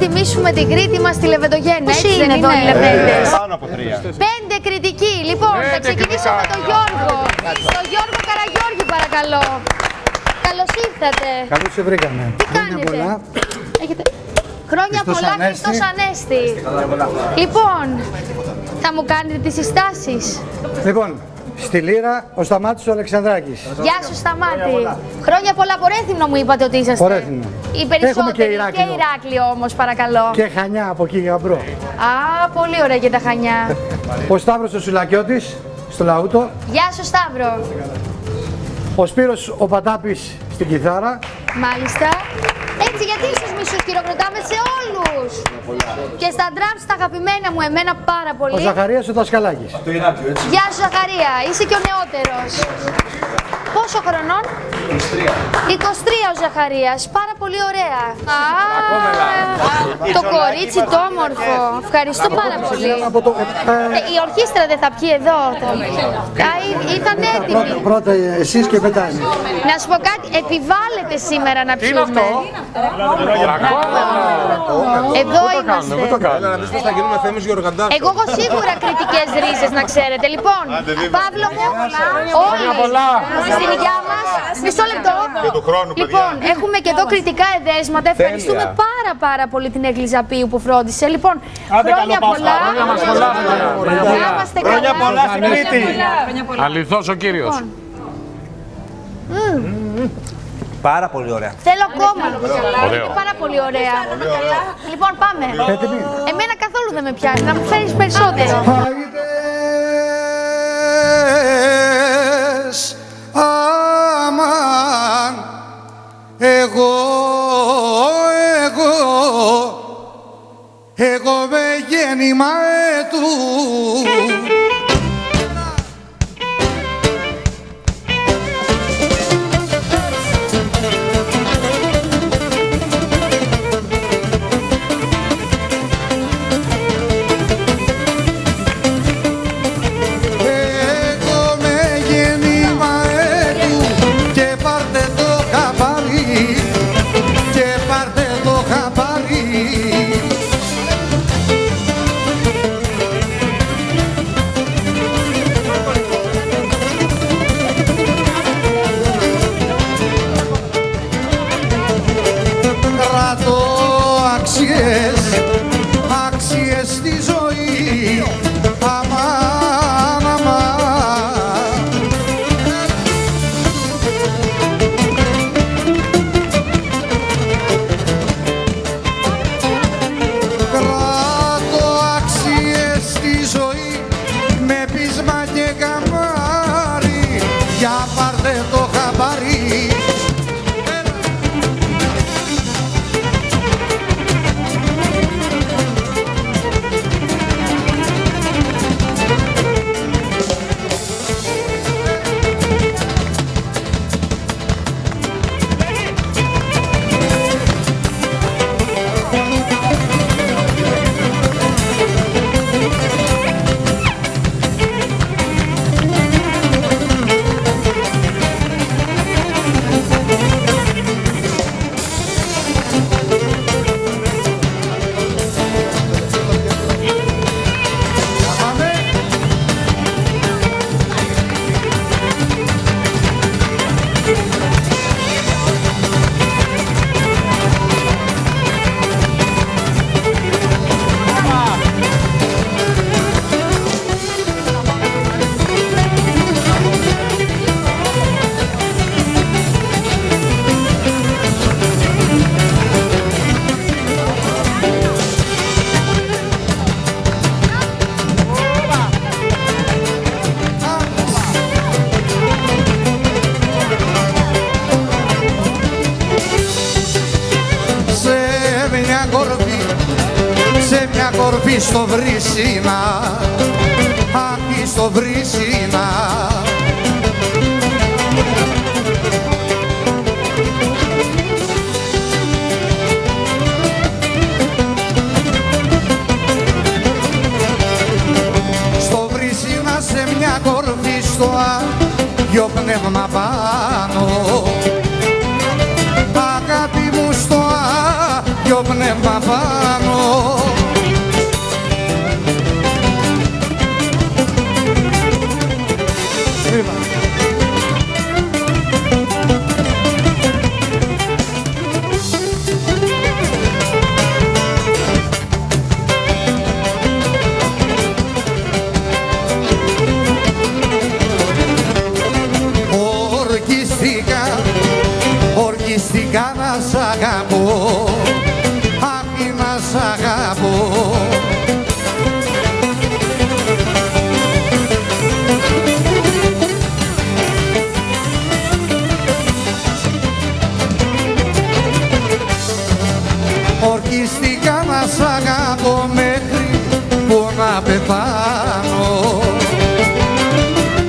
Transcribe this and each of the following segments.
τιμήσουμε την Κρήτη μας στη Λεβεντογέννα. Έτσι δεν είναι όλοι οι Λεβέντες? Πάνω από 3. 5 κριτικοί. Λοιπόν, θα ξεκινήσω με τον Γιώργο. Τον Γιώργο Καραγιώργη, παρακαλώ. Καλώς ήρθατε. Καλώς σε βρήκαμε. Τι κάνετε? Έχετε... Χρόνια πολλά, Χριστός Ανέστη. Λοιπόν, θα μου κάνετε τις συστάσεις. Λοιπόν, στη Λύρα, ο Σταμάτης ο Αλεξανδράκης. Γεια σου, Σταμάτη. Χρόνια πολλά. Από Ρέθυμνο μου είπατε ότι είσαστε. Ρέθυμνο. Οι περισσότεροι. Έχουμε και Ηράκλειο. Και Ηράκλειο όμως, παρακαλώ. Και Χανιά από εκεί γαμπρό. Α, πολύ ωραία και τα Χανιά. Ο Σταύρος ο Σουλακιώτης, στο Λαούτο. Γεια σου, Σταύρο. Ο Σπύρος ο Πατάπης στην κιθάρα. Μάλιστα. Έτσι, γιατί στους μισούς χειροκροτάμε σε όλους. Και στα drums τα αγαπημένα μου, εμένα πάρα Ο πολύ. Ζαχαρίας ο Δασκαλάκης. Γεια σου, Ζαχαρία. Είσαι και ο νεότερος. Πόσο χρονών? 23 ο Ζαχαρίας. Πάρα πολύ ωραία. Α, το κορίτσι το όμορφο. Ευχαριστώ πάρα πολύ. Η ορχήστρα δεν θα πιει εδώ? Ήταν έτοιμη. Πρώτα εσείς και μετά εμείς. Να σου πω κάτι, επιβάλλεται σήμερα να πιούμε. Εδώ είμαστε. Εγώ έχω σίγουρα κριτικές ρίζες, να ξέρετε. Λοιπόν, Παύλο μου, όλοι στην υγειά μας. Μισό λεπτό. Λοιπόν, έχουμε και εδώ κριτικά εδέσματα. Ευχαριστούμε πάρα πολύ την Έγκλη Ζαπίου που φρόντισε. Λοιπόν, χρόνια πολλά. Να είμαστε καλά. Χρόνια πολλά στην Κρήτη. Αληθώς ο κύριος. Πάρα πολύ ωραία. Θέλω ακόμα. Ωραίο. Είναι πάρα πολύ ωραία. Λοιπόν, πάμε. Εμένα καθόλου δεν με πιάνει. Να μου φέρεις περισσότερο. Άιδες, αμάν, εγώ με γέννημα του. Άξιες στη ζωή, αμάν, αμάν. Κράτω άξιες στη ζωή, με πείσμα και καμάρι, για πάρτε το χαμπάρι. Σε μια κορφή στο Βρύσινα, εκεί στο Βρύσινα. Στο Βρύσινα σε μια κορφή στο Άγιο Πνεύμα πάνω, αγάπη μου στο Άγιο Πνεύμα πάνω. ορκίστηκα να σ' αγαπώ, αχ να σ' αγαπώ. Ορκίστηκα να σ' αγαπώ μέχρι που να πεθάνω,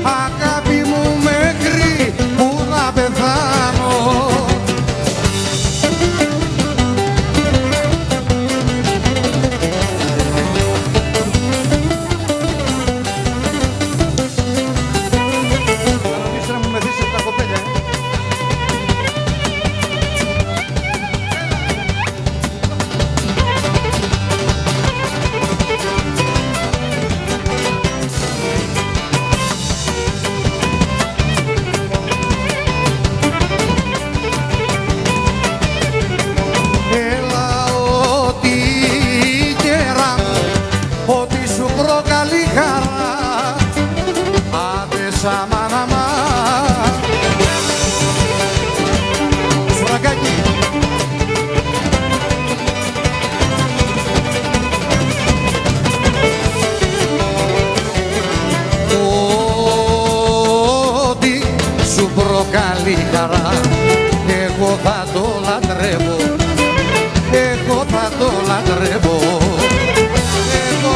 αγάπη μου μέχρι που να πεθάνω. Ήθελα να μου μεθύσετε τα κοπέλια. Αμάν, αμάν. Σφραγάκι. Ό,τι σου προκαλεί χαρά, εγώ θα το λατρεύω, εγώ θα το λατρεύω. Εγώ.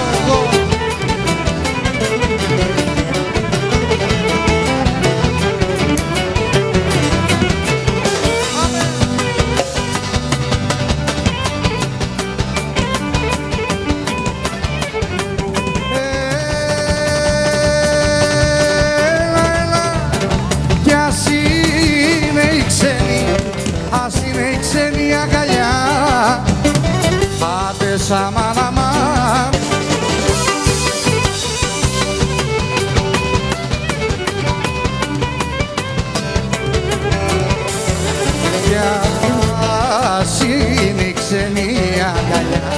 Αμάν, αμάν. Κι ας είναι η ξένη αγκαλιά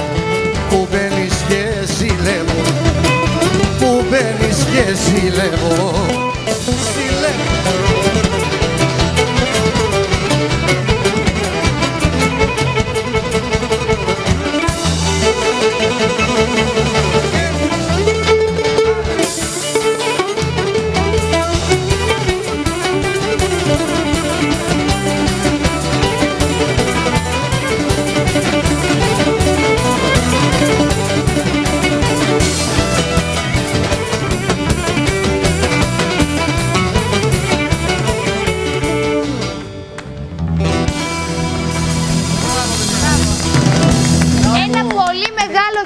που μπαίνεις και ζηλεύω, που μπαίνεις και ζηλεύω, ζηλεύω.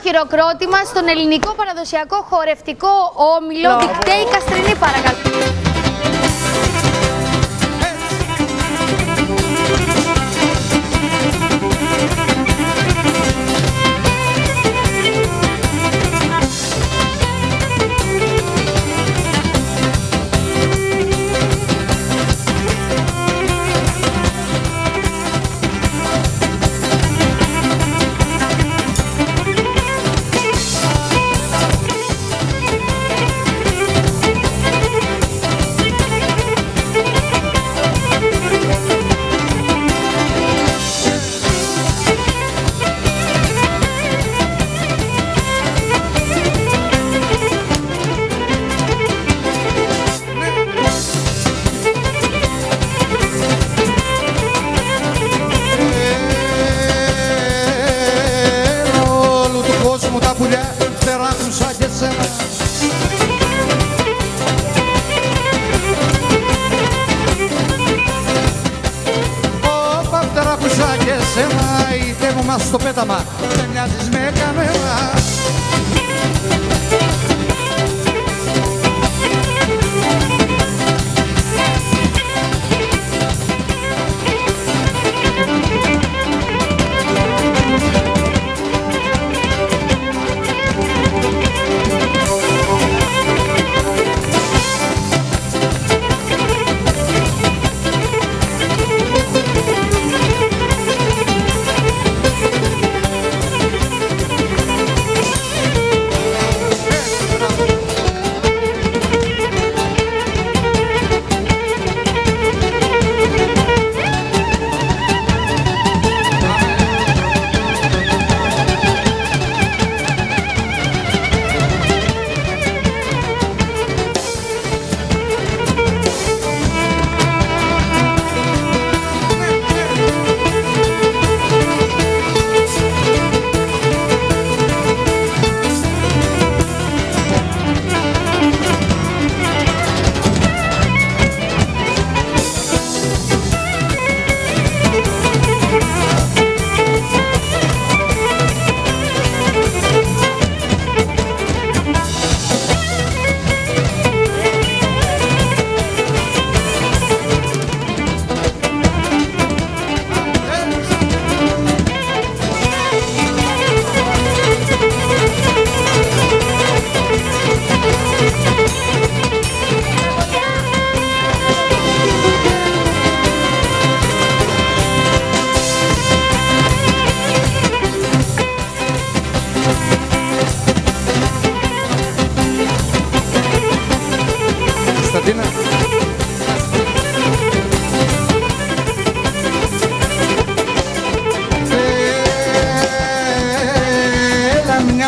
Χειροκρότημα στον ελληνικό παραδοσιακό χορευτικό όμιλο Δικτέη Καστρινή, παρακαλώ. Στο πέταμα δεν μοιάζεις με κανένα.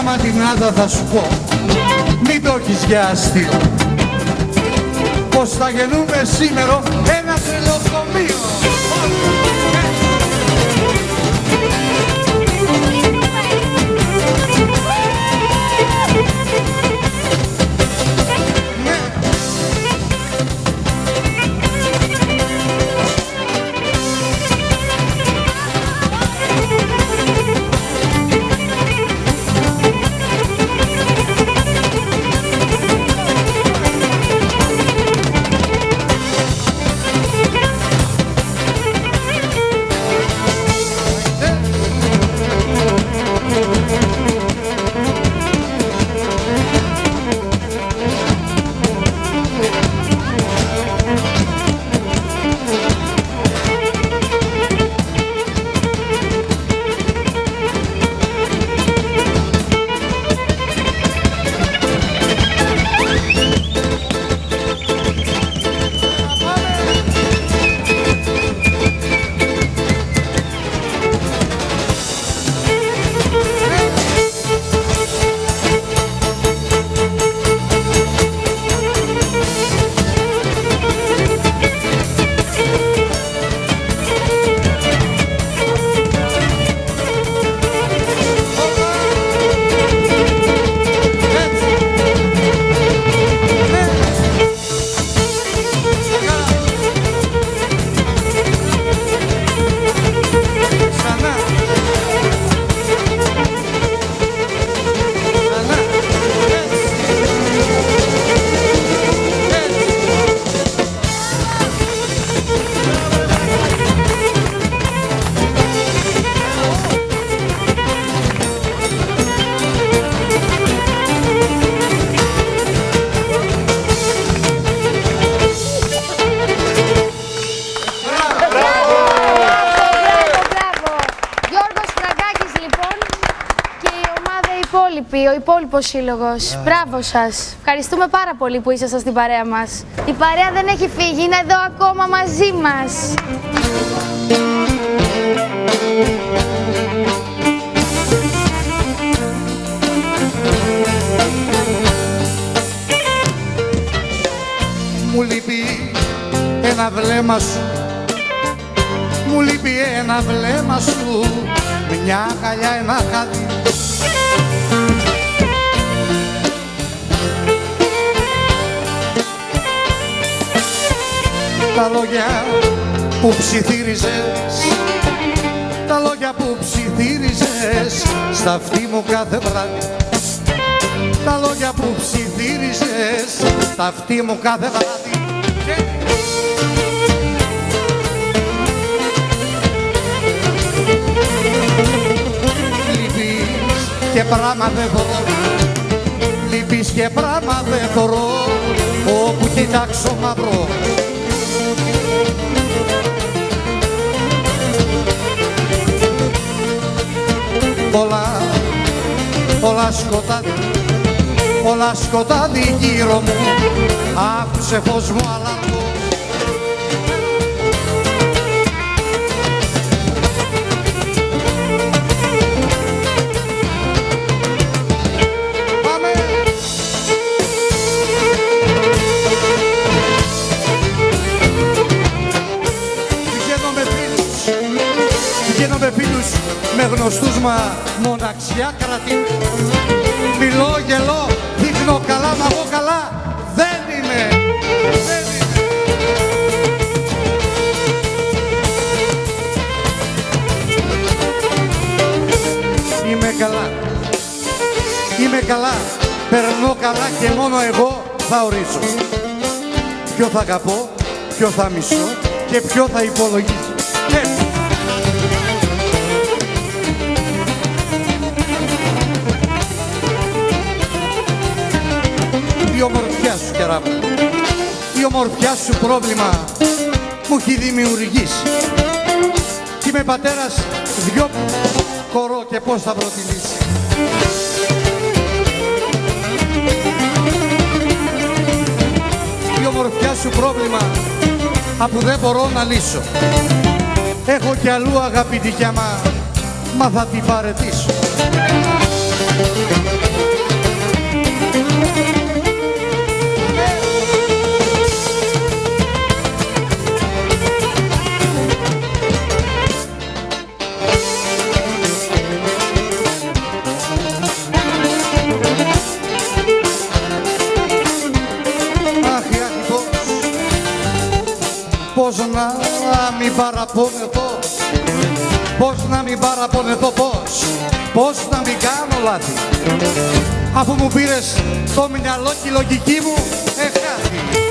μια ματινάδα θα σου πω, μην το έχεις για αστείο, πως θα γεννούμε σήμερα ένα τρελοκομείο. Ο υπόλοιπος σύλλογος. Μπράβο σας. Ευχαριστούμε πάρα πολύ που ήσασταν στην παρέα μας. Η παρέα δεν έχει φύγει, είναι εδώ ακόμα μαζί μας. Μου λείπει ένα βλέμμα σου, μου λείπει ένα βλέμμα σου, μια αγκαλιά, ένα χάδι. Τα λόγια που ψιθύριζες, τα λόγια που ψιθύριζες στα αυτί μου κάθε βράδυ, τα λόγια που ψιθύριζες στα αυτί μου κάθε βράδυ. Λείπεις και πράγμα δεν θωρώ, λείπεις και πράγμα δεν θωρώ, όπου κοιτάξω μαυρό. Όλα σκοτάδι γύρω μου, άκουσε φως μου αλλαγό. Πάμε! Πηγαίνω με φίλους, με γνωστούς μα μοναξιά κρατή. Μιλώ, γελώ, δείχνω καλά, μα εγώ καλά δεν είμαι. Είμαι καλά, είμαι καλά, περνώ καλά και μόνο εγώ θα ορίσω ποιο θα αγαπώ, ποιο θα μισώ και ποιο θα υπολογίσω. Η ομορφιά σου, κερά μου, η ομορφιά σου πρόβλημα μου έχει δημιουργήσει. Κι είμαι πατέρας δυο χωρώ και πώς θα βρω τη λύση. Η ομορφιά σου πρόβλημα που δεν μπορώ να λύσω. Έχω κι αλλού αγαπητικιά, μα θα την παραιτήσω. μην παραπονεθώ πώς να μην κάνω λάθη. Αφού μου πήρες το μυαλό και η λογική μου εχάθη.